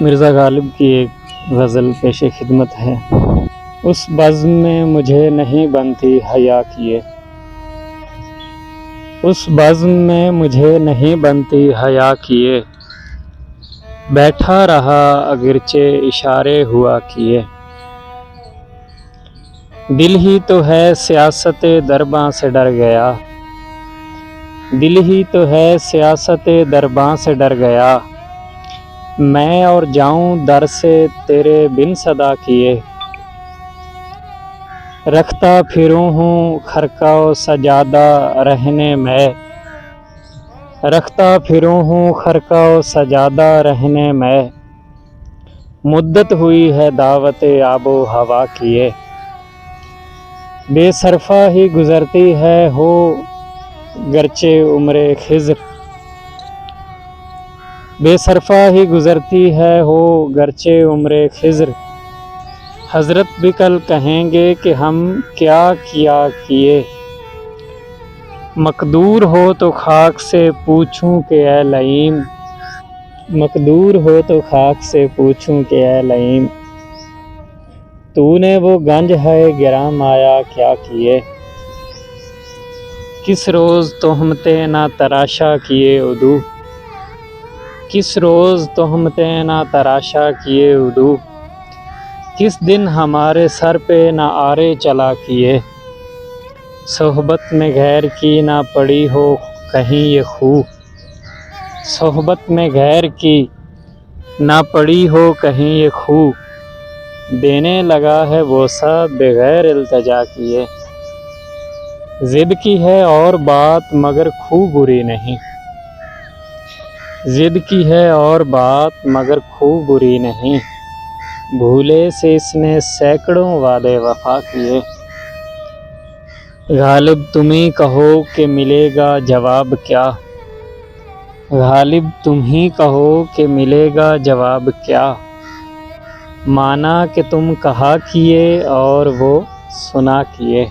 مرزا غالب کی ایک غزل پیش خدمت ہے۔ اس بزم میں مجھے نہیں بنتی حیا کیے، اس بزم میں مجھے نہیں بنتی حیا کیے، بیٹھا رہا اگرچہ اشارے ہوا کیے۔ دل ہی تو ہے سیاست درباں سے ڈر گیا، دل ہی تو ہے سیاست درباں سے ڈر گیا، میں اور جاؤں در سے تیرے بن صدا کیے۔ رکھتا پھروں ہوں خرقہ و سجادہ رہنے میں، رکھتا پھروں ہوں خرقہ و سجادہ رہنے میں، مدت ہوئی ہے دعوت آب و ہوا کیے۔ بے صرفہ ہی گزرتی ہے ہو گرچہ عمر خضر، بے صرفہ ہی گزرتی ہے ہو گرچہ عمر خضر، حضرت بھی کل کہیں گے کہ ہم کیا کیا کیے۔ مقدور ہو تو خاک سے پوچھوں کہ اے لئیم، مقدور ہو تو خاک سے پوچھوں کہ اے لئیم، تو نے وہ گنج ہے گراں مایا کیا کیے۔ کس روز تہمتیں نہ تراشا کیے عدو، کس روز تہمتیں نہ تراشا کیے عدو، کس دن ہمارے سر پہ نہ آرے چلا کیے۔ صحبت میں غیر کی نہ پڑی ہو کہیں یہ خو، صحبت میں غیر کی نہ پڑی ہو کہیں یہ خو، دینے لگا ہے بوسہ بغیر التجا کیے۔ ضد کی ہے اور بات مگر خو بری نہیں، ضد کی ہے اور بات مگر خو بری نہیں، بھولے سے اس نے سینکڑوں وعدے وفا کیے۔ غالب تم ہی کہو کہ ملے گا جواب کیا، غالب تم ہی کہو کہ ملے گا جواب کیا، مانا کہ تم کہا کیے اور وہ سنا کیے۔